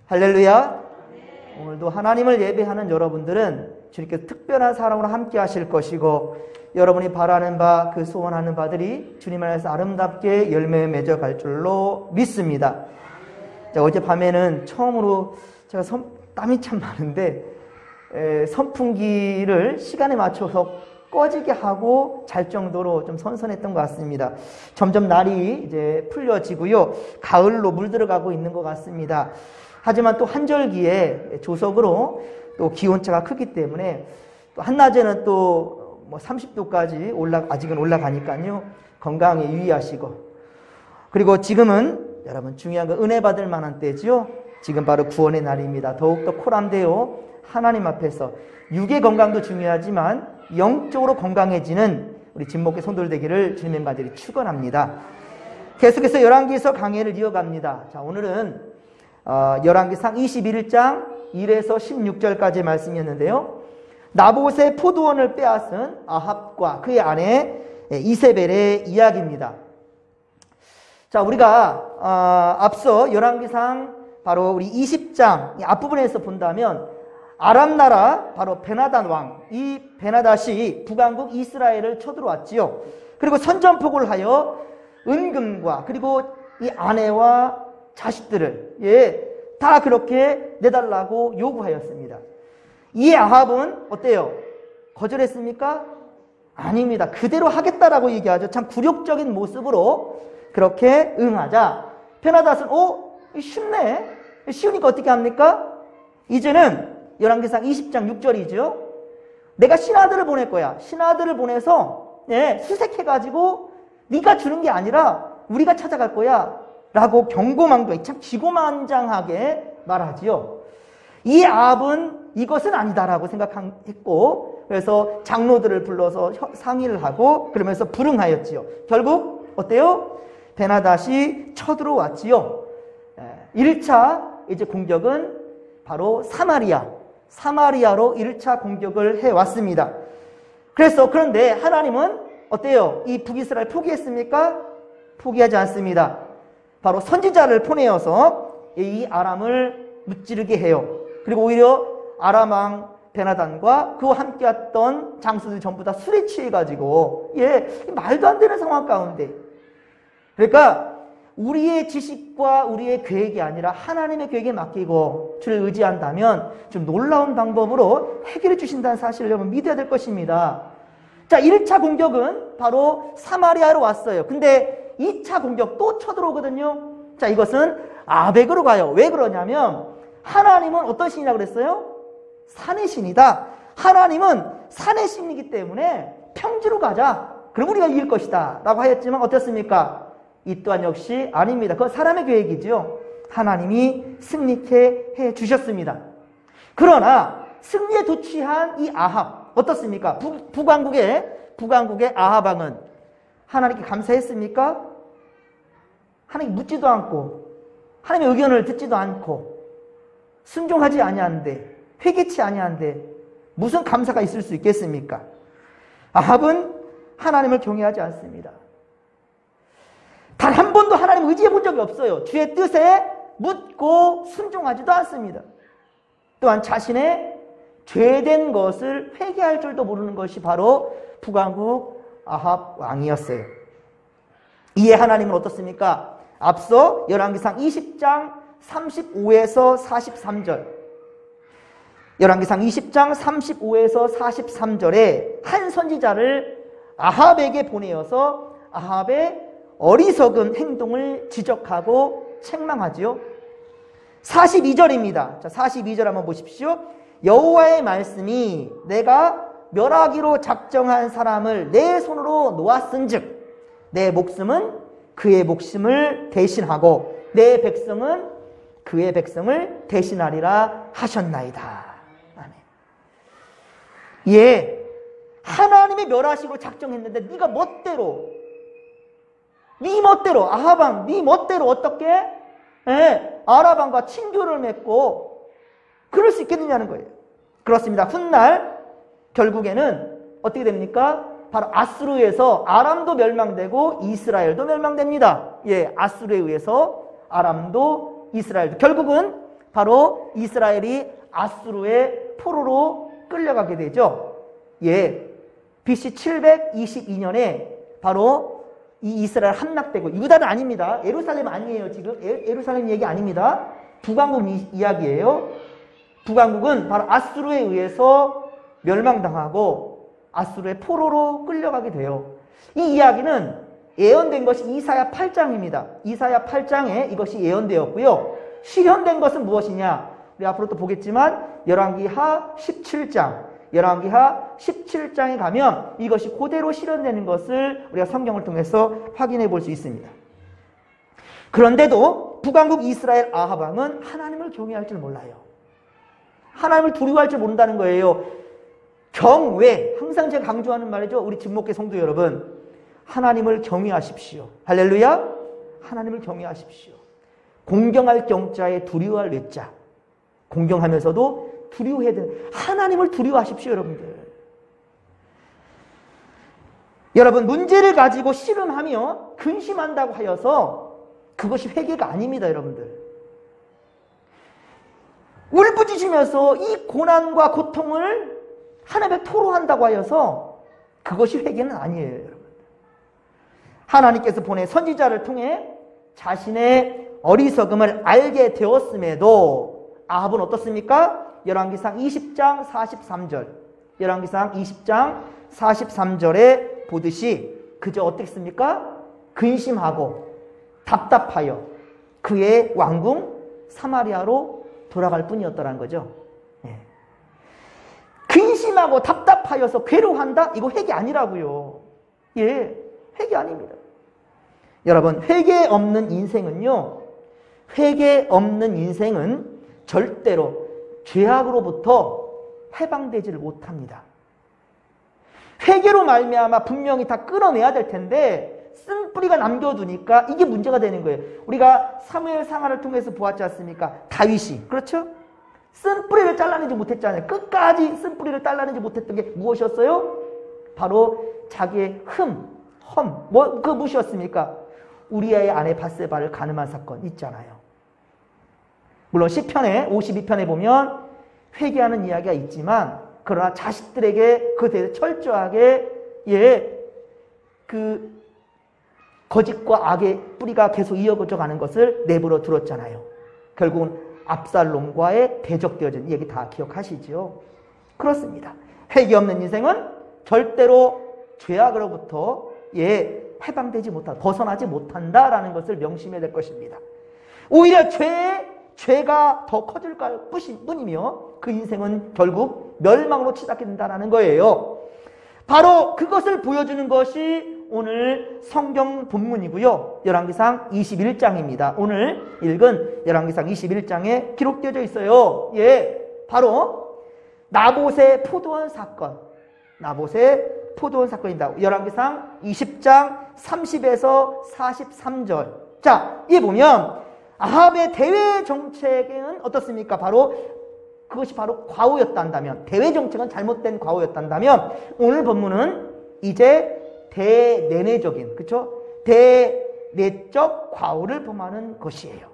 할렐루야. 오늘도 하나님을 예배하는 여러분들은 주님께서 특별한 사랑으로 함께 하실 것이고, 여러분이 바라는 바, 그 소원하는 바들이 주님 안에서 아름답게 열매 맺어갈 줄로 믿습니다. 자, 어젯밤에는 처음으로 제가 땀이 참 많은데 선풍기를 시간에 맞춰서 꺼지게 하고 잘 정도로 좀 선선했던 것 같습니다. 점점 날이 이제 풀려지고요, 가을로 물들어가고 있는 것 같습니다. 하지만 또 한절기에 조석으로 또 기온차가 크기 때문에 또 한낮에는 또 뭐 30도까지 아직은 올라가니까요, 건강에 유의하시고, 그리고 지금은 여러분 중요한 건 은혜 받을 만한 때지요. 지금 바로 구원의 날입니다. 더욱더 코람되어 하나님 앞에서 육의 건강도 중요하지만 영적으로 건강해지는 우리 진목의 손들 되기를 주님의 마들이 축원합니다. 계속해서 열왕기서 강해를 이어갑니다. 자, 오늘은 열왕기상 21장 1에서 16절까지 말씀이었는데요. 나봇의 포도원을 빼앗은 아합과 그의 아내 이세벨의 이야기입니다. 자, 우리가 앞서 열왕기상 바로 우리 20장 앞부분에서 본다면 아람 나라 바로 베나단 왕, 이 베나닷이 북왕국 이스라엘을 쳐들어왔지요. 그리고 선전포고를 하여 은금과 그리고 이 아내와 자식들을 다 그렇게 내달라고 요구하였습니다. 이 아합은 어때요? 거절했습니까? 아닙니다. 그대로 하겠다라고 얘기하죠. 참 굴욕적인 모습으로 그렇게 응하자 베나닷은 쉽네. 쉬우니까 어떻게 합니까? 이제는 열왕기상 20장 6절이죠. 내가 신하들을 보낼 거야. 신하들을 보내서 수색해가지고 네가 주는 게 아니라 우리가 찾아갈 거야 라고 경고망도 참 기고만장하게 말하지요. 이 아합은 이것은 아니다라고 생각했고, 그래서 장로들을 불러서 상의를 하고 그러면서 불응하였지요. 결국 어때요? 베나닷이 쳐들어왔지요. 1차 이제 공격은 바로 사마리아로 1차 공격을 해왔습니다. 그런데 하나님은 어때요? 이 북이스라엘 포기했습니까? 포기하지 않습니다. 바로 선지자를 보내어서 이 아람을 무찌르게 해요. 그리고 오히려 아람 왕 베나단과 그와 함께했던 장수들 전부 다 술에 취해가지고 말도 안 되는 상황 가운데, 그러니까 우리의 지식과 우리의 계획이 아니라 하나님의 계획에 맡기고 주를 의지한다면 좀 놀라운 방법으로 해결해 주신다는 사실을 여러분 믿어야 될 것입니다. 자, 1차 공격은 바로 사마리아로 왔어요. 근데 2차 공격 또 쳐들어오거든요. 자, 이것은 아벡으로 가요. 왜 그러냐면 하나님은 어떤 신이라고 그랬어요? 산의 신이다. 하나님은 산의 신이기 때문에 평지로 가자. 그럼 우리가 이길 것이다 라고 하였지만 어떻습니까? 이 또한 역시 아닙니다. 그건 사람의 계획이죠. 하나님이 승리케 해주셨습니다. 그러나 승리에 도취한 이 아합 어떻습니까? 북왕국의 아합 왕은 하나님께 감사했습니까? 하나님 묻지도 않고 하나님의 의견을 듣지도 않고 순종하지 아니하는데, 회개치 아니하는데 무슨 감사가 있을 수 있겠습니까? 아합은 하나님을 경외하지 않습니다. 단 한 번도 하나님을 의지해 본 적이 없어요. 주의 뜻에 묻고 순종하지도 않습니다. 또한 자신의 죄된 것을 회개할 줄도 모르는 것이 바로 북왕국 아합 왕이었어요. 이에 하나님은 어떻습니까? 앞서 열왕기상 20장 35에서 43절, 열왕기상 20장 35에서 43절에 한 선지자를 아합에게 보내어서 아합의 어리석은 행동을 지적하고 책망하지요. 42절입니다. 자, 42절 한번 보십시오. 여호와의 말씀이 내가 멸하기로 작정한 사람을 내 손으로 놓았은즉 내 목숨은 그의 목숨을 대신하고 내 백성은 그의 백성을 대신하리라 하셨나이다. 아멘. 하나님의 멸하시기로 작정했는데 네가 멋대로, 네 멋대로, 아합왕 네 멋대로 어떻게 아랍왕과 친교를 맺고 그럴 수 있겠느냐는 거예요. 그렇습니다. 훗날 결국에는 어떻게 됩니까? 바로 아수르에서 아람도 멸망되고 이스라엘도 멸망됩니다. 아수르에 의해서 아람도 이스라엘도 결국은 바로 이스라엘이 아수르의 포로로 끌려가게 되죠. 예, BC 722년에 바로 이 이스라엘 함락되고, 유다는 아닙니다. 예루살렘 아니에요. 지금 예루살렘 얘기 아닙니다. 북왕국 이야기예요. 북왕국은 바로 아수르에 의해서 멸망당하고 아수르의 포로로 끌려가게 돼요. 이 이야기는 예언된 것이 이사야 8장입니다. 이사야 8장에 이것이 예언되었고요. 실현된 것은 무엇이냐? 우리 앞으로 또 보겠지만 열왕기하 17장, 열왕기하 17장에 가면 이것이 그대로 실현되는 것을 우리가 성경을 통해서 확인해 볼 수 있습니다. 그런데도 북왕국 이스라엘 아합 왕은 하나님을 경외할 줄 몰라요. 하나님을 두려워할 줄 모른다는 거예요. 경외, 항상 제가 강조하는 말이죠. 우리 집목회 성도 여러분, 하나님을 경외하십시오. 할렐루야. 하나님을 경외하십시오. 공경할 경자에 두려워할 외자. 공경하면서도 두려워해야 되는, 하나님을 두려워하십시오, 여러분들. 여러분, 문제를 가지고 씨름하며 근심한다고 하여서 그것이 회개가 아닙니다, 여러분들. 울부짖으면서 이 고난과 고통을 하나님께 토로한다고 하여서 그것이 회개는 아니에요, 여러분. 하나님께서 보낸 선지자를 통해 자신의 어리석음을 알게 되었음에도 아합은 어떻습니까? 열왕기상 20장 43절, 열왕기상 20장 43절에 보듯이 그저 어떻습니까? 근심하고 답답하여 그의 왕궁 사마리아로 돌아갈 뿐이었더라는 거죠. 예. 근심하고 답답하여서 괴로워한다? 이거 회개 아니라고요. 예, 회개 아닙니다. 여러분, 회개 없는 인생은요, 회개 없는 인생은 절대로 죄악으로부터 해방되지를 못합니다. 회개로 말미암아 분명히 다 끌어내야 될 텐데 쓴뿌리가 남겨두니까 이게 문제가 되는 거예요. 우리가 사무엘 상하를 통해서 보았지 않습니까? 다윗이, 그렇죠? 쓴뿌리를 잘라내지 못했잖아요. 끝까지 쓴뿌리를 잘라내지 못했던 게 무엇이었어요? 바로 자기의 그 무엇이었습니까? 우리아의 아내 밧세바를 가늠한 사건 있잖아요. 물론 시편에 52편에 보면 회개하는 이야기가 있지만, 그러나 자식들에게 그에 대해서 철저하게 그 거짓과 악의 뿌리가 계속 이어져 가는 것을 내버려 두었잖아요. 결국은 압살롬과의 대적되어진 얘기 다 기억하시죠? 그렇습니다. 회개 없는 인생은 절대로 죄악으로부터 해방되지 못한다, 벗어나지 못한다라는 것을 명심해야 될 것입니다. 오히려 죄가 더 커질 뿐이며 그 인생은 결국 멸망으로 치닫게 된다는 거예요. 바로 그것을 보여주는 것이 오늘 성경 본문이고요. 열왕기상 21장입니다. 오늘 읽은 열왕기상 21장에 기록되어 있어요. 바로 나봇의 포도원 사건. 나봇의 포도원 사건입니다. 열왕기상 20장 30에서 43절. 자, 이 보면 아합의 대외 정책은 어떻습니까? 그것이 바로 과오였단다면, 대외 정책은 잘못된 과오였단다면, 오늘 본문은 이제 대내내적인, 그렇죠? 대내적 과오를 범하는 것이에요.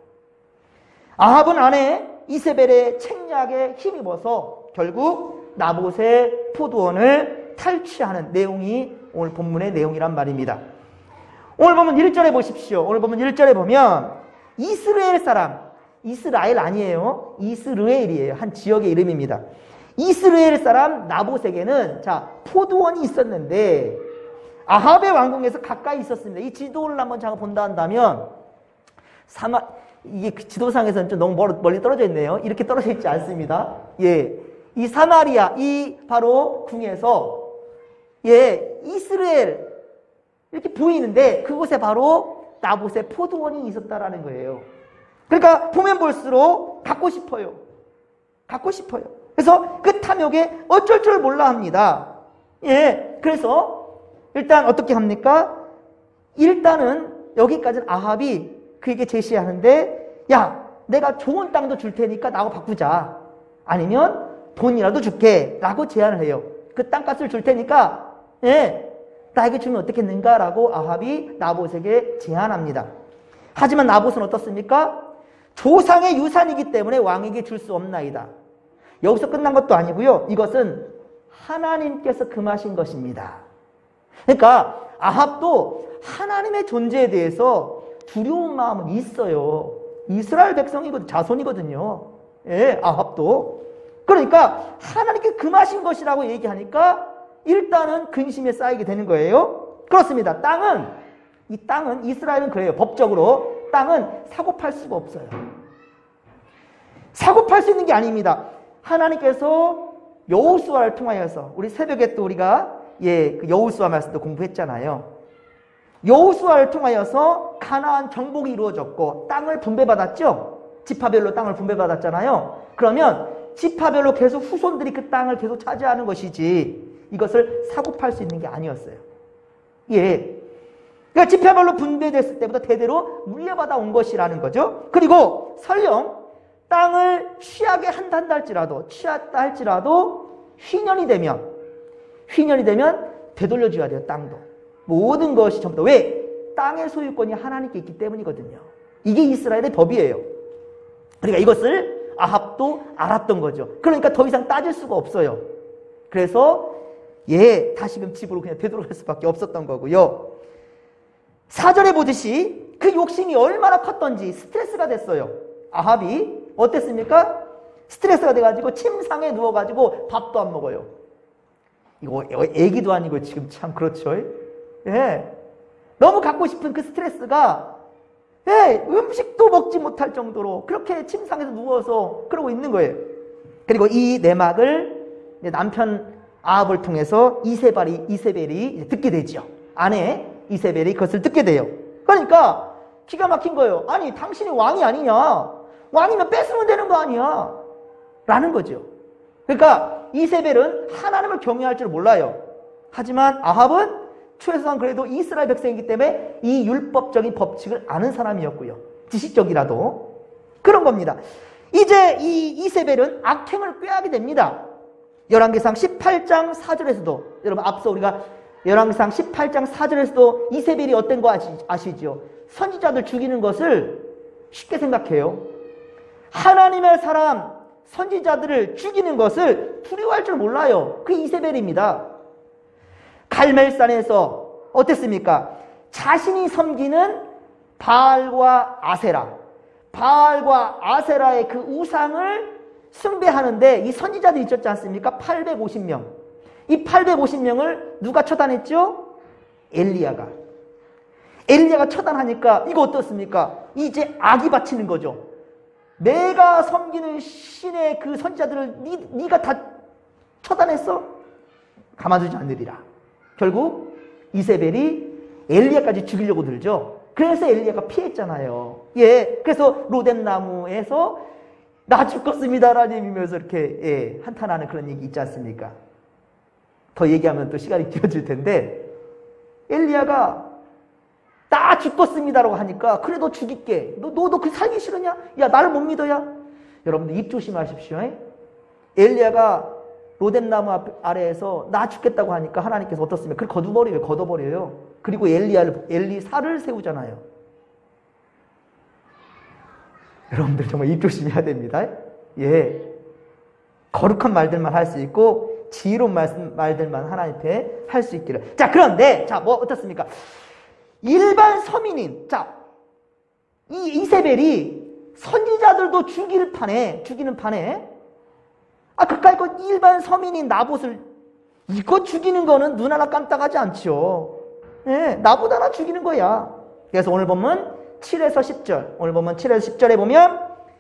아합은 아내 이세벨의 책략에 힘입어서 결국 나봇의 포도원을 탈취하는 내용이 오늘 본문의 내용이란 말입니다. 오늘 보면 1절에 보십시오. 오늘 보면 1절에 보면 이스라엘 사람, 이스라엘 아니에요. 이스르엘이에요. 한 지역의 이름입니다. 이스라엘 사람 나봇에게는 포도원이 있었는데 아합의 왕궁에서 가까이 있었습니다. 이 지도를 한번 잠깐 본다 한다면 이게 지도상에서는 좀 너무 멀리 떨어져 있네요. 이렇게 떨어져 있지 않습니다. 이 사마리아, 이 바로 궁에서 이스라엘 이렇게 보이는데 그곳에 바로 나봇의 포도원이 있었다라는 거예요. 그러니까 보면 볼수록 갖고 싶어요. 그래서 그 탐욕에 어쩔 줄 몰라 합니다. 그래서 일단 어떻게 합니까? 일단은 여기까지는 아합이 그에게 제시하는데, 야, 내가 좋은 땅도 줄 테니까 나하고 바꾸자. 아니면 돈이라도 줄게 라고 제안을 해요. 그 땅값을 줄 테니까 나에게 주면 어떻겠는가 라고 아합이 나봇에게 제안합니다. 하지만 나봇은 어떻습니까? 조상의 유산이기 때문에 왕에게 줄 수 없나이다. 여기서 끝난 것도 아니고요. 이것은 하나님께서 금하신 것입니다. 그러니까 아합도 하나님의 존재에 대해서 두려운 마음은 있어요. 이스라엘 백성이거든, 자손이거든요. 예, 아합도. 그러니까 하나님께 금하신 것이라고 얘기하니까 일단은 근심에 쌓이게 되는 거예요. 그렇습니다. 이 땅은 이스라엘은 그래요. 법적으로 땅은 사고 팔 수가 없어요. 사고 팔 수 있는 게 아닙니다. 하나님께서 여호수아를 통하여서 우리 새벽에 또 우리가 그 여호수아 말씀도 공부했잖아요. 여호수아를 통하여서 가나안 정복이 이루어졌고 땅을 분배받았죠. 지파별로 땅을 분배받았잖아요. 그러면 지파별로 계속 후손들이 그 땅을 계속 차지하는 것이지 이것을 사고 팔 수 있는 게 아니었어요. 예. 그러니까 지파별로 분배됐을 때부터 대대로 물려받아 온 것이라는 거죠. 그리고 설령 땅을 취하게 한다 할지라도 휘년이 되면 되돌려줘야 돼요. 땅도. 모든 것이 전부 다. 왜? 땅의 소유권이 하나님께 있기 때문이거든요. 이게 이스라엘의 법이에요. 그러니까 이것을 아합도 알았던 거죠. 그러니까 더 이상 따질 수가 없어요. 그래서 다시금 집으로 그냥 되돌아갈 수밖에 없었던 거고요. 4절에 보듯이 그 욕심이 얼마나 컸던지 스트레스가 됐어요. 아합이 어땠습니까? 스트레스가 돼가지고 침상에 누워가지고 밥도 안 먹어요. 이거 애기도 아니고 지금 참 그렇죠. 예. 너무 갖고 싶은 그 스트레스가 음식도 먹지 못할 정도로 그렇게 침상에서 누워서 그러고 있는 거예요. 그리고 이 내막을 남편 아합을 통해서 이세벨이 듣게 되죠. 아내 이세벨이 그것을 듣게 돼요. 그러니까 기가 막힌 거예요. 아니 당신이 왕이 아니냐? 왕이면 뺏으면 되는 거 아니야? 라는 거죠. 그러니까 이세벨은 하나님을 경외할 줄 몰라요. 하지만 아합은 최소한 그래도 이스라엘 백성이기 때문에 이 율법적인 법칙을 아는 사람이었고요. 지식적이라도 그런 겁니다. 이제 이 이세벨은 악행을 꾀하게 됩니다. 열왕기상 18장 4절에서도 여러분 앞서 우리가 열왕기상 18장 4절에서도 이세벨이 어떤 거 아시죠? 선지자들 죽이는 것을 쉽게 생각해요. 하나님의 사람 선지자들을 죽이는 것을 두려워할 줄 몰라요. 그 이세벨입니다. 갈멜산에서 어땠습니까? 자신이 섬기는 바알과 아세라의 그 우상을 숭배하는데 이 선지자들이 있었지 않습니까? 850명. 이 850명을 누가 처단했죠? 엘리야가 처단하니까 이거 어떻습니까? 이제 악이 바치는 거죠. 내가 섬기는 신의 그 선지자들을 네가 다 처단했어? 가만두지 않으리라. 결국 이세벨이 엘리야까지 죽이려고 들죠. 그래서 엘리야가 피했잖아요. 그래서 로뎀나무에서 나 죽겠습니다라면서 이렇게 한탄하는 그런 얘기 있지 않습니까? 더 얘기하면 또 시간이 길어질 텐데 엘리야가 나 죽겠습니다라고 하니까 그래 너 죽일게. 너 그 살기 싫으냐? 야 나를 못 믿어야? 여러분들 입 조심하십시오. 엘리야가 로뎀나무 아래에서 나 죽겠다고 하니까 하나님께서 어떻습니까? 그걸 걷어버려요. 그리고 엘리사를 세우잖아요. 여러분들 정말 입 조심해야 됩니다. 거룩한 말들만 할 수 있고 지혜로운 말들만 하나님 앞에 할 수 있기를. 자, 그런데 뭐 어떻습니까? 일반 서민인 이 이세벨이 선지자들도 죽이는 판에 그까이 일반 서민인 나봇을 이거 죽이는 거는 눈 하나 깜짝하지 않죠. 나보다 하나 죽이는 거야. 그래서 오늘 보면 7에서 10절에 보면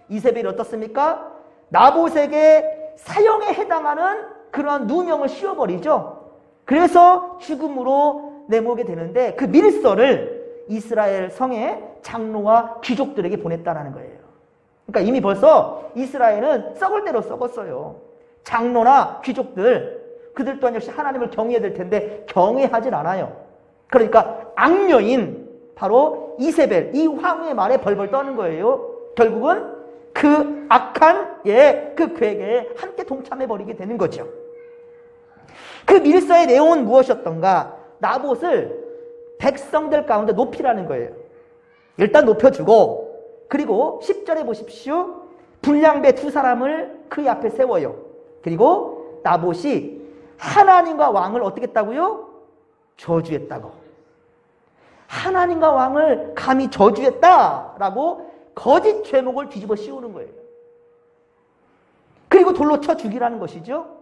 이세벨이 어떻습니까? 나봇에게 사형에 해당하는 그러한 누명을 씌워버리죠. 그래서 죽음으로 내모게 되는데 그 밀서를 이스라엘 성의 장로와 귀족들에게 보냈다는 거예요. 그러니까 이미 벌써 이스라엘은 썩을 대로 썩었어요. 장로나 귀족들, 그들 또한 역시 하나님을 경외해야 될 텐데 경외하질 않아요. 그러니까 악녀인 바로 이세벨, 이 황후의 말에 벌벌 떠는 거예요. 결국은 그 악한 그 계획에 함께 동참해버리게 되는 거죠. 그 밀서의 내용은 무엇이었던가? 나봇을 백성들 가운데 높이라는 거예요. 일단 높여주고 그리고 10절에 보십시오. 불량배 두 사람을 그의 앞에 세워요. 그리고 나봇이 하나님과 왕을 어떻게 했다고요? 저주했다고. 하나님과 왕을 감히 저주했다라고 거짓 죄목을 뒤집어 씌우는 거예요. 그리고 돌로 쳐 죽이라는 것이죠.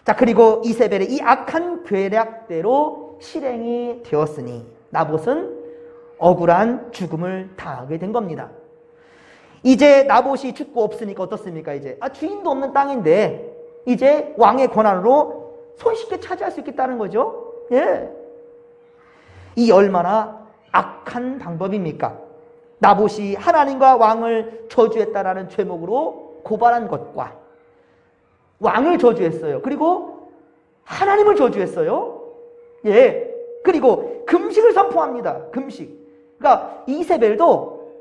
자, 그리고 이세벨의 이 악한 계략대로 실행이 되었으니 나봇은 억울한 죽음을 당하게 된 겁니다. 이제 나봇이 죽고 없으니까 어떻습니까? 이제 주인도 없는 땅인데 이제 왕의 권한으로 손쉽게 차지할 수 있겠다는 거죠. 예. 이 얼마나 악한 방법입니까? 나봇이 하나님과 왕을 저주했다라는 죄목으로 고발한 것과 왕을 저주했어요. 그리고 하나님을 저주했어요. 예. 그리고 금식을 선포합니다. 금식. 그러니까 이세벨도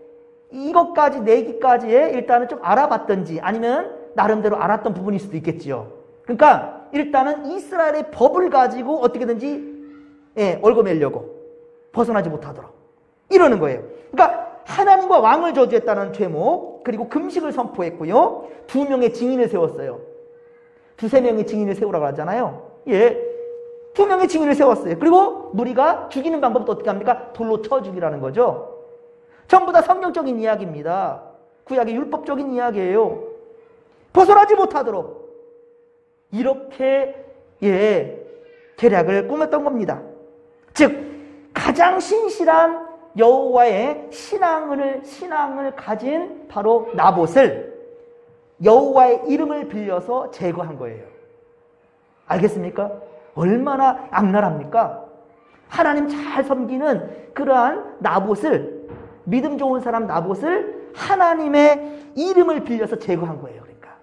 이것까지 내기까지에 일단은 좀 알아봤던지 아니면 나름대로 알았던 부분일 수도 있겠지요. 그러니까 일단은 이스라엘의 법을 가지고 어떻게든지 얽어매려고 벗어나지 못하도록 이러는 거예요. 그러니까 하나님과 왕을 저주했다는 죄목, 그리고 금식을 선포했고요. 2명의 증인을 세웠어요. 2-3명의 증인을 세우라고 하잖아요. 예. 2명의 증인을 세웠어요. 그리고 무리가 죽이는 방법도 어떻게 합니까? 돌로 쳐 죽이라는 거죠. 전부 다 성경적인 이야기입니다. 구약의 율법적인 이야기예요. 벗어나지 못하도록 이렇게 계략을 꾸몄던 겁니다. 즉 가장 신실한 여호와의 신앙을 가진 바로 나봇을 여호와의 이름을 빌려서 제거한 거예요. 알겠습니까? 얼마나 악랄합니까? 하나님 잘 섬기는 그러한 나봇을, 믿음 좋은 사람 나봇을 하나님의 이름을 빌려서 제거한 거예요. 그러니까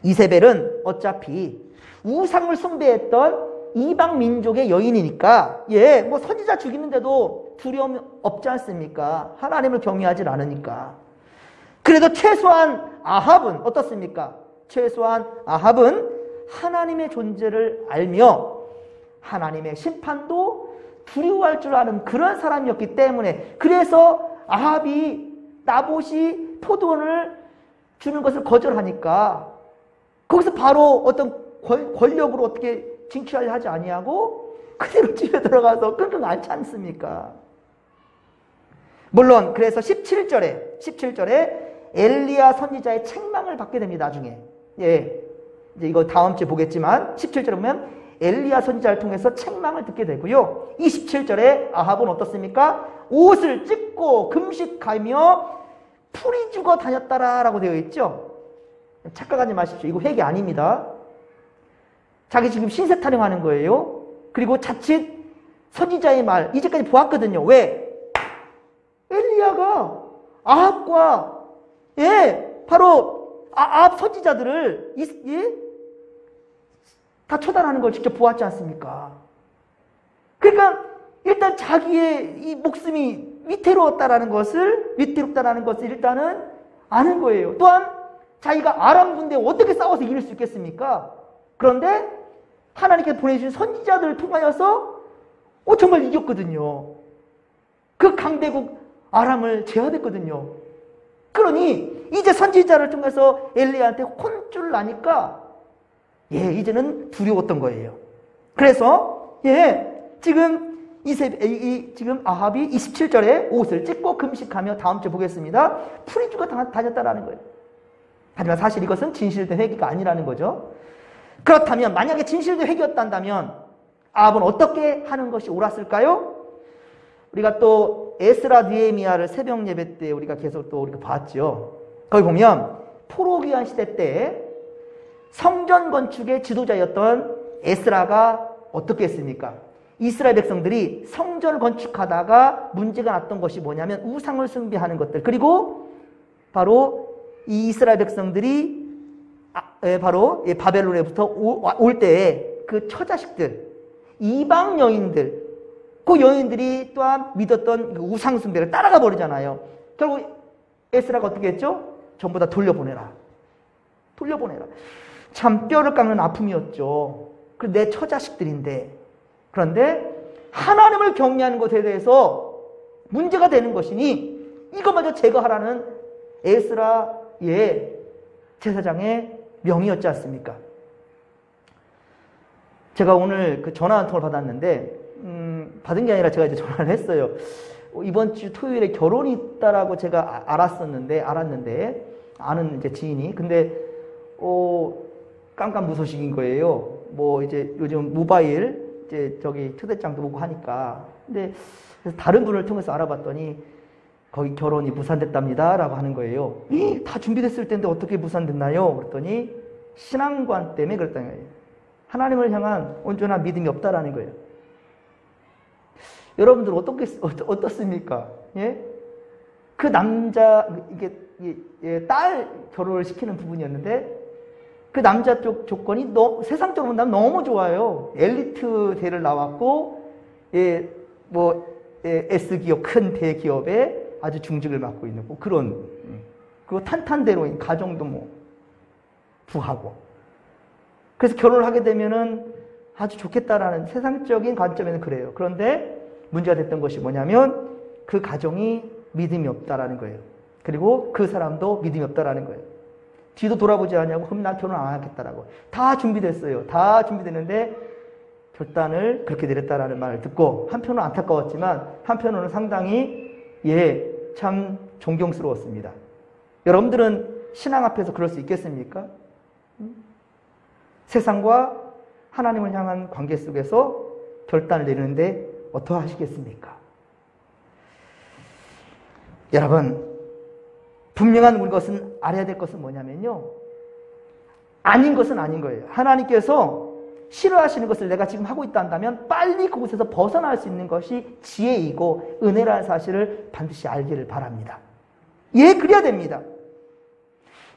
이세벨은 어차피 우상을 숭배했던 이방 민족의 여인이니까 뭐 선지자 죽이는데도 두려움 없지 않습니까? 하나님을 경외하지 않으니까. 그래도 최소한 아합은 어떻습니까? 최소한 아합은 하나님의 존재를 알며 하나님의 심판도 두려워할 줄 아는 그런 사람이었기 때문에, 그래서 아합이 나봇이 포도원을 주는 것을 거절하니까 거기서 바로 어떤 권력으로 어떻게 징취하려 하지 아니하고 그대로 집에 들어가서 끙끙 앓지 않습니까? 물론 그래서 17절에 엘리야 선지자의 책망을 받게 됩니다. 나중에 이제 이거 다음 주에 보겠지만 17절에 보면 엘리야 선지자를 통해서 책망을 듣게 되고요. 27절에 아합은 어떻습니까? 옷을 찢고 금식하며 풀이 죽어 다녔다라고 되어 있죠. 착각하지 마십시오. 이거 회개 아닙니다. 자기 지금 신세 타령하는 거예요. 그리고 자칫 선지자의 말 이제까지 보았거든요. 왜? 엘리야가 아합과 바로 아합 선지자들을 다 처단하는 걸 직접 보았지 않습니까? 그러니까 일단 자기의 이 목숨이 위태롭다라는 것을 일단은 아는 거예요. 또한 자기가 아람 군대에 어떻게 싸워서 이길 수 있겠습니까? 그런데 하나님께서 보내주신 선지자들을 통하여서 정말 이겼거든요. 그 강대국 아람을 제압했거든요. 그러니 이제 선지자를 통해서 엘리야한테 혼쭐을 나니까 이제는 두려웠던 거예요. 그래서 지금 지금 아합이 27절에 옷을 찢고 금식하며 다음 주에 보겠습니다. 풀이 죽어 다녔다라는 거예요. 하지만 사실 이것은 진실된 회개가 아니라는 거죠. 그렇다면 만약에 진실된 회개였다면 아합은 어떻게 하는 것이 옳았을까요? 우리가 또 에스라 느헤미야를 새벽 예배 때 우리가 계속 또 우리가 봤죠. 거기 보면 포로기한 시대 때 성전 건축의 지도자였던 에스라가 어떻게 했습니까? 이스라엘 백성들이 성전을 건축하다가 문제가 났던 것이 뭐냐면 우상을 숭배하는 것들, 그리고 바로 이 이스라엘 백성들이 바로 바벨론에부터 올 때에 그 처자식들, 이방 여인들, 그 여인들이 또한 믿었던 우상 숭배를 따라가 버리잖아요. 결국 에스라가 어떻게 했죠? 전부 다 돌려보내라. 참 뼈를 깎는 아픔이었죠. 내 처자식들인데. 그런데 하나님을 경외하는 것에 대해서 문제가 되는 것이니 이것마저 제거하라는 에스라의 제사장의 명의였지 않습니까? 제가 오늘 그 전화 한 통을 받았는데 받은 게 아니라 제가 이제 전화를 했어요. 이번 주 토요일에 결혼이 있다라고 제가 알았는데 아는 이제 지인이 근데 깜깜무소식인 거예요. 뭐 이제 요즘 모바일 이제 저기 초대장도 보고 하니까 근데 그래서 다른 분을 통해서 알아봤더니 거기 결혼이 무산됐답니다라고 하는 거예요. 다 준비됐을 텐데 어떻게 무산됐나요? 그랬더니 신앙관 때문에 그랬다는 거예요. 하나님을 향한 온전한 믿음이 없다라는 거예요. 여러분들 어떻습니까? 예? 그 남자 딸 결혼을 시키는 부분이었는데 그 남자 쪽 조건이 세상적으로 본다면 너무 좋아요. 엘리트 대를 나왔고 S기업 큰 대기업에 아주 중직을 맡고 있는 뭐 그런 그리고 탄탄대로인 가정도 뭐 부하고 그래서 결혼을 하게 되면은 아주 좋겠다라는 세상적인 관점에는 그래요. 그런데 문제가 됐던 것이 뭐냐면 그 가정이 믿음이 없다라는 거예요. 그리고 그 사람도 믿음이 없다라는 거예요. 뒤도 돌아보지 않냐고 그럼 나 결혼 안 하겠다라고 다 준비됐어요. 다 준비됐는데 결단을 그렇게 내렸다라는 말을 듣고 한편으로는 안타까웠지만 한편으로는 상당히 참 존경스러웠습니다. 여러분들은 신앙 앞에서 그럴 수 있겠습니까? 세상과 하나님을 향한 관계 속에서 결단을 내리는데 어떠하시겠습니까? 여러분 분명한 것은 알아야 될 것은 뭐냐면요. 아닌 것은 아닌 거예요. 하나님께서 싫어하시는 것을 내가 지금 하고 있다 한다면 빨리 그곳에서 벗어날 수 있는 것이 지혜이고 은혜라는 사실을 반드시 알기를 바랍니다. 그래야 됩니다.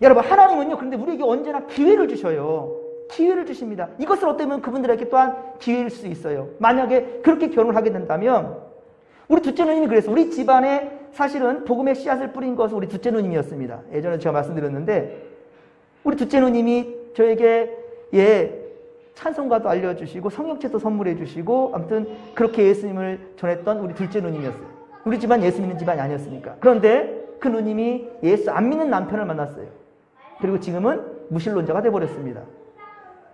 여러분 하나님은요. 그런데 우리에게 언제나 기회를 주셔요. 기회를 주십니다. 이것을 어떻게 보면 그분들에게 또한 기회일 수 있어요. 만약에 그렇게 결혼을 하게 된다면 우리 둘째 누님이 그랬어요. 우리 집안에 사실은 복음의 씨앗을 뿌린 것은 우리 둘째 누님이었습니다. 예전에 제가 말씀드렸는데 우리 둘째 누님이 저에게 찬송가도 알려주시고 성경책도 선물해 주시고 아무튼 그렇게 예수님을 전했던 우리 둘째 누님이었어요. 우리 집안 예수 믿는 집안이 아니었으니까. 그런데 그 누님이 예수 안 믿는 남편을 만났어요. 그리고 지금은 무신론자가 돼버렸습니다.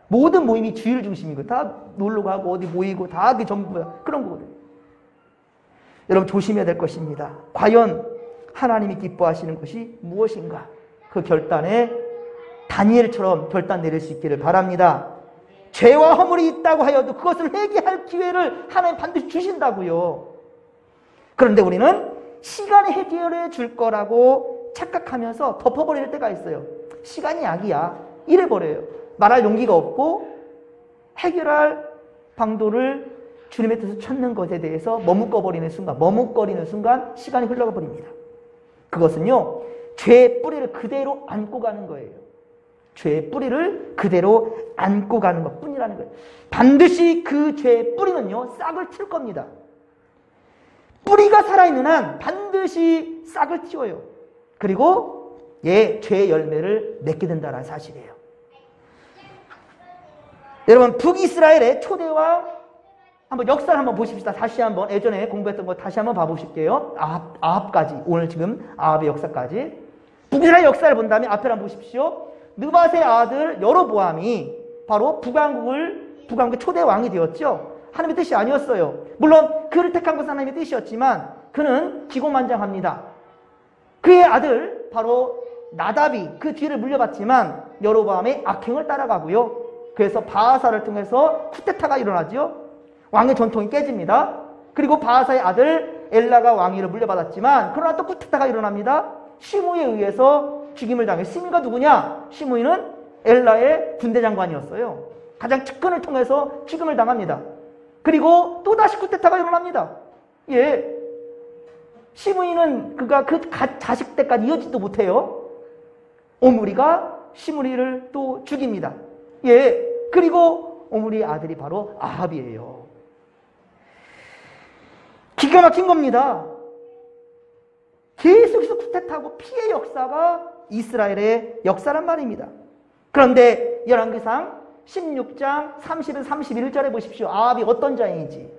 모든 모임이 주일 중심이고 다 놀러 가고 어디 모이고 다 그게 전부야. 그런 거거든요. 여러분 조심해야 될 것입니다. 과연 하나님이 기뻐하시는 것이 무엇인가? 그 결단에 다니엘처럼 결단 내릴 수 있기를 바랍니다. 죄와 허물이 있다고 하여도 그것을 회개할 기회를 하나님 반드시 주신다고요. 그런데 우리는 시간이 해결해 줄 거라고 착각하면서 덮어버릴 때가 있어요. 시간이 약이야. 이래버려요. 말할 용기가 없고 해결할 방도를 주님의 뜻을 찾는 것에 대해서 머뭇거리는 순간 시간이 흘러가 버립니다. 그것은요. 죄의 뿌리를 그대로 안고 가는 거예요. 죄의 뿌리를 그대로 안고 가는 것뿐이라는 거예요. 반드시 그 죄의 뿌리는요. 싹을 틔울 겁니다. 뿌리가 살아있는 한 반드시 싹을 틔워요. 그리고 죄의 열매를 맺게 된다는 사실이에요. 여러분 북이스라엘의 초대와 한번 역사를 한번 보십시다. 다시 한번 예전에 공부했던 거 다시 한번 봐보실게요. 아합까지 오늘 지금 아합의 역사까지 북이스라엘 역사를 본다면 앞에 한번 보십시오. 느밧의 아들 여로보암이 바로 북왕국의 초대 왕이 되었죠. 하나님의 뜻이 아니었어요. 물론 그를 택한 것은 하나님의 뜻이었지만 그는 기고만장합니다. 그의 아들 바로 나답이 그 뒤를 물려봤지만 여로보암의 악행을 따라가고요. 그래서 바하사를 통해서 쿠데타가 일어나죠. 왕의 전통이 깨집니다. 그리고 바하사의 아들 엘라가 왕위를 물려받았지만 그러나 또 쿠데타가 일어납니다. 시므이에 의해서 죽임을 당해. 시므이가 누구냐? 시므이는 엘라의 군대 장관이었어요. 가장 측근을 통해서 죽임을 당합니다. 그리고 또다시 쿠데타가 일어납니다. 시므이는 그가 그 자식 때까지 이어지도 못해요. 오므리가 시므이를 또 죽입니다. 그리고 오므리의 아들이 바로 아합이에요. 기가 막힌 겁니다. 계속해서 쿠데타하고 피해 역사가 이스라엘의 역사란 말입니다. 그런데 열왕기상 16장 30일 31절에 보십시오. 아합이 어떤 자인지.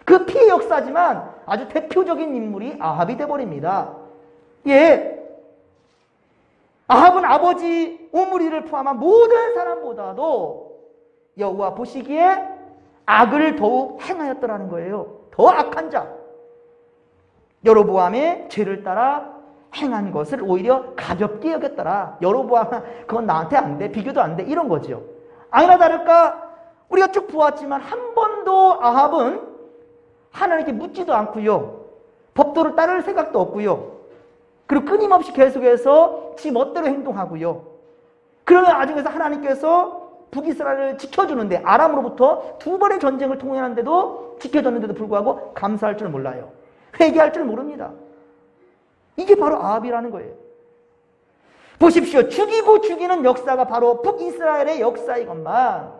그 피해 역사지만 아주 대표적인 인물이 아합이 되어버립니다. 예, 아합은 아버지 오므리를 포함한 모든 사람보다도 여호와 보시기에 악을 더욱 행하였더라는 거예요. 더 악한 자. 여로보암의 죄를 따라 행한 것을 오히려 가볍게 여겼더라. 여로보암은 그건 나한테 안 돼. 비교도 안 돼. 이런 거죠. 아니나 다를까 우리가 쭉 보았지만 한 번도 아합은 하나님께 묻지도 않고요. 법도를 따를 생각도 없고요. 그리고 끊임없이 계속해서 지 멋대로 행동하고요. 그러면 나중에서 하나님께서 북이스라엘을 지켜주는데 아람으로부터 2번의 전쟁을 통행하는데도 지켜줬는데도 불구하고 감사할 줄 몰라요. 회개할 줄 모릅니다. 이게 바로 아합이라는 거예요. 보십시오. 죽이고 죽이는 역사가 바로 북이스라엘의 역사이건만,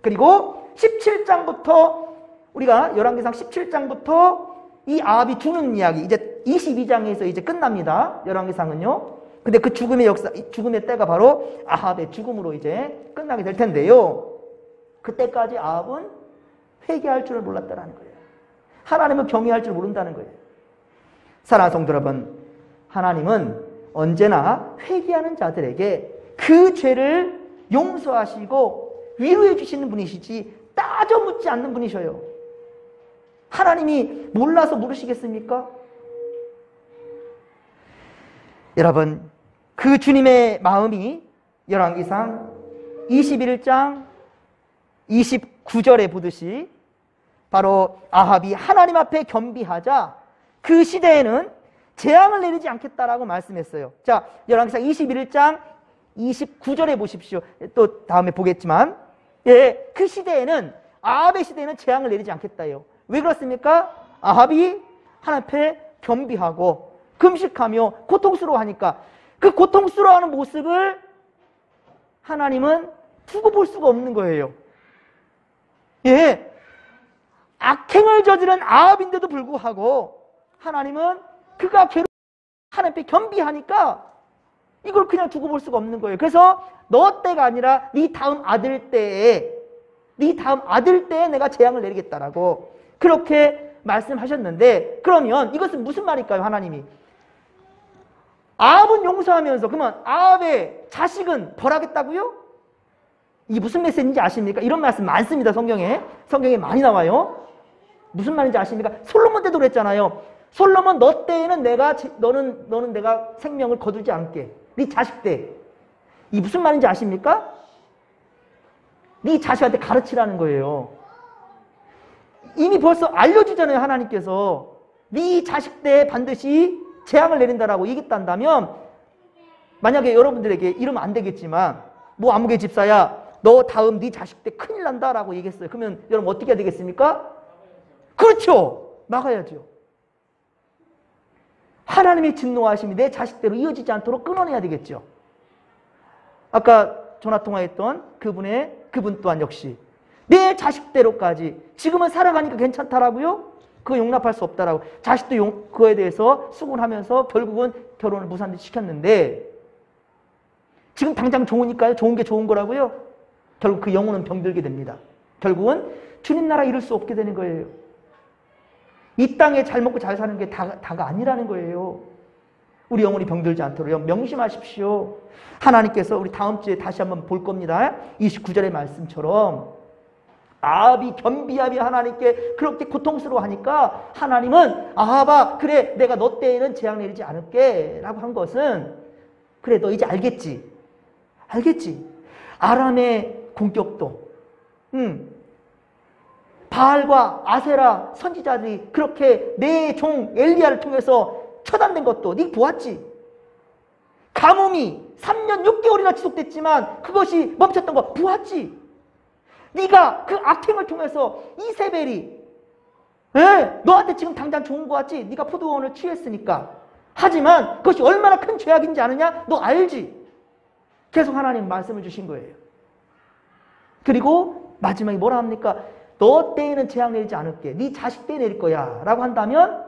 그리고 17장부터 우리가 열왕기상 17장부터 이 아합이 죽는 이야기 이제 22장에서 이제 끝납니다. 열왕기상은요. 근데 그 죽음의 역사, 죽음의 때가 바로 아합의 죽음으로 이제 끝나게 될 텐데요. 그때까지 아합은 회개할 줄을 몰랐다는 거예요. 하나님을 경외할 줄 모른다는 거예요. 사랑하는 성도 여러분, 하나님은 언제나 회개하는 자들에게 그 죄를 용서하시고 위로해 주시는 분이시지 따져 묻지 않는 분이셔요. 하나님이 몰라서 모르시겠습니까? 여러분, 그 주님의 마음이 열왕기상 21장 29절에 보듯이 바로 아합이 하나님 앞에 겸비하자 그 시대에는 재앙을 내리지 않겠다라고 말씀했어요. 자, 열왕기상 21장 29절에 보십시오. 또 다음에 보겠지만, 예, 그 시대에는, 아합의 시대에는 재앙을 내리지 않겠다요. 왜 그렇습니까? 아합이 하나님 앞에 겸비하고 금식하며 고통스러워하니까 그 고통스러워하는 모습을 하나님은 두고 볼 수가 없는 거예요. 예, 악행을 저지른 아합인데도 불구하고 하나님은 그가 하나님 앞에 겸비하니까 이걸 그냥 두고 볼 수가 없는 거예요. 그래서 너 때가 아니라 네 다음 아들 때에 내가 재앙을 내리겠다라고 그렇게 말씀하셨는데, 그러면 이것은 무슨 말일까요? 하나님이 아합은 용서하면서 그러면 아합의 자식은 벌하겠다고요? 이게 무슨 메시지인지 아십니까? 이런 말씀 많습니다. 성경에 많이 나와요. 무슨 말인지 아십니까? 솔로몬 때도 그랬잖아요. 솔로몬, 너 때에는 너는 내가 생명을 거두지 않게. 네 자식 때. 이 무슨 말인지 아십니까? 네 자식한테 가르치라는 거예요. 이미 벌써 알려주잖아요. 하나님께서 네 자식 때 반드시 재앙을 내린다라고 얘기했단다면, 만약에 여러분들에게 이러면 안 되겠지만 뭐 아무개 집사야 너 다음 네 자식 때 큰일 난다라고 얘기했어요. 그러면 여러분 어떻게 해야 되겠습니까? 그렇죠. 막아야죠. 하나님의 진노하심이 내 자식대로 이어지지 않도록 끊어내야 되겠죠. 아까 전화통화했던 그분 또한 역시 내 자식대로까지 지금은 살아가니까 괜찮다라고요? 그거 용납할 수 없다라고. 자식도 그거에 대해서 수긍하면서 결국은 결혼을 무산시켰는데 지금 당장 좋으니까요. 좋은 게 좋은 거라고요? 결국 그 영혼은 병들게 됩니다. 결국은 주님 나라 이룰 수 없게 되는 거예요. 이 땅에 잘 먹고 잘 사는 게 다가 아니라는 거예요. 우리 영혼이 병들지 않도록 명심하십시오. 하나님께서 우리 다음 주에 다시 한번 볼 겁니다. 29절의 말씀처럼 아합이 겸비하며 하나님께 그렇게 고통스러워하니까 하나님은 아합아 그래 내가 너 때에는 재앙 내리지 않을게 라고 한 것은 그래 너 이제 알겠지. 아람의 공격도 바알과 아세라 선지자들이 그렇게 내 종 엘리야를 통해서 처단된 것도 네 보았지. 가뭄이 3년 6개월이나 지속됐지만 그것이 멈췄던 거 보았지. 네가 그 악행을 통해서 이세벨이 너한테 지금 당장 좋은 거 같지? 네가 포도원을 취했으니까. 하지만 그것이 얼마나 큰 죄악인지 아느냐? 너 알지? 계속 하나님 말씀을 주신 거예요. 그리고 마지막에 뭐라 합니까? 너 때에는 재앙 내리지 않을게. 네 자식 때에 내릴 거야 라고 한다면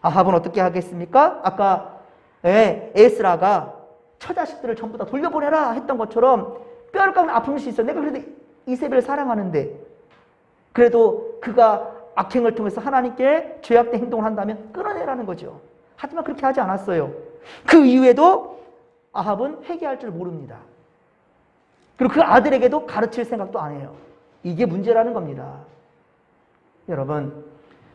아합은 어떻게 하겠습니까? 아까 에스라가 처자식들을 전부 다 돌려보내라 했던 것처럼 뼈를 깎는 아픔일 수 있어. 내가 그래도 이세벨을 사랑하는데 그래도 그가 악행을 통해서 하나님께 죄악된 행동을 한다면 끊어내라는 거죠. 하지만 그렇게 하지 않았어요. 그 이후에도 아합은 회개할 줄 모릅니다. 그리고 그 아들에게도 가르칠 생각도 안 해요. 이게 문제라는 겁니다. 여러분,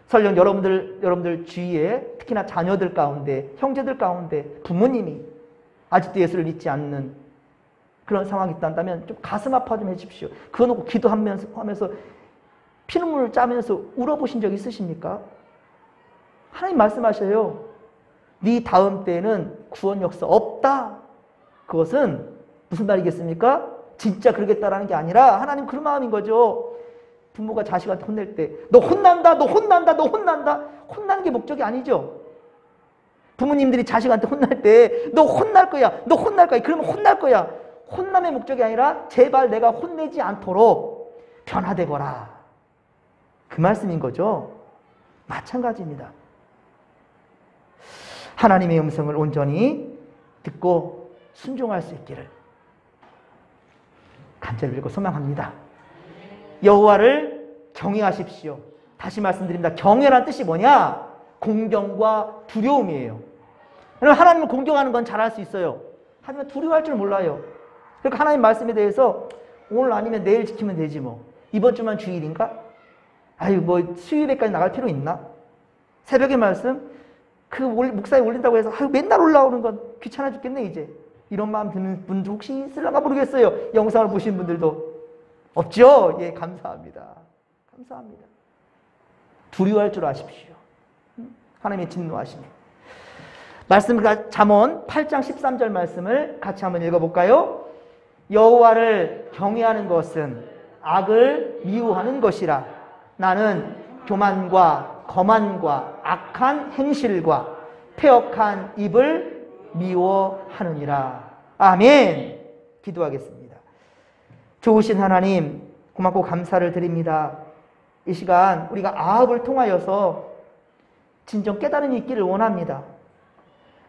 설령 여러분들 주위에 특히나 자녀들 가운데, 형제들 가운데 부모님이 아직도 예수를 믿지 않는 그런 상황이 있다면 좀 가슴 아파 좀 해주십시오. 그거 놓고 기도하면서 피눈물을 짜면서 울어보신 적 있으십니까? 하나님 말씀하셔요. 네 다음 때에는 구원 역사 없다. 그것은 무슨 말이겠습니까? 진짜 그러겠다라는 게 아니라 하나님 그런 마음인 거죠. 부모가 자식한테 혼낼 때 너 혼난다, 너 혼난다, 너 혼난다. 혼나는 게 목적이 아니죠. 부모님들이 자식한테 혼날 때 너 혼날 거야, 너 혼날 거야. 그러면 혼날 거야. 혼남의 목적이 아니라 제발 내가 혼내지 않도록 변화되거라. 그 말씀인 거죠. 마찬가지입니다. 하나님의 음성을 온전히 듣고 순종할 수 있기를 간절히 빌고 소망합니다. 여호와를 경외하십시오. 다시 말씀드립니다. 경외란 뜻이 뭐냐? 공경과 두려움이에요. 여러분, 하나님을 공경하는 건 잘할 수 있어요. 하지만 두려워할 줄 몰라요. 그러니까 하나님 말씀에 대해서 오늘 아니면 내일 지키면 되지 뭐. 이번 주만 주일인가? 아유 뭐 수요일에까지 나갈 필요 있나? 새벽의 말씀 그 목사에 올린다고 해서 아유 맨날 올라오는 건 귀찮아 죽겠네 이제. 이런 마음 드는 분도 혹시 있을런가 모르겠어요. 영상을 보신 분들도 없죠? 예, 감사합니다. 감사합니다. 두려워할 줄 아십시오. 하나님의 진노하시네. 말씀 잠언 8장 13절 말씀을 같이 한번 읽어볼까요? 여호와를 경외하는 것은 악을 미워하는 것이라. 나는 교만과 거만과 악한 행실과 패역한 입을 미워하느니라. 아멘. 기도하겠습니다. 좋으신 하나님, 고맙고 감사를 드립니다. 이 시간 우리가 아합을 통하여서 진정 깨달음이 있기를 원합니다.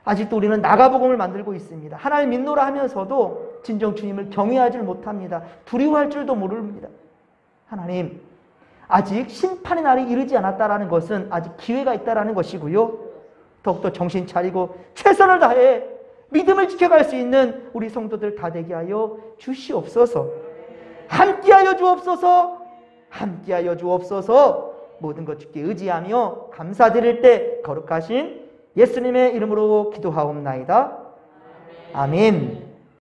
아직도 우리는 나가복음을 만들고 있습니다. 하나님 믿노라 하면서도 진정 주님을 경외하지 못합니다. 두려워할 줄도 모릅니다. 하나님, 아직 심판의 날이 이르지 않았다라는 것은 아직 기회가 있다라는 것이고요. 더욱더 정신 차리고 최선을 다해 믿음을 지켜갈 수 있는 우리 성도들 다 되게 하여 주시옵소서. 함께하여 주옵소서. 함께하여 주옵소서. 모든 것 주께 의지하며 감사드릴 때 거룩하신 예수님의 이름으로 기도하옵나이다. 아멘.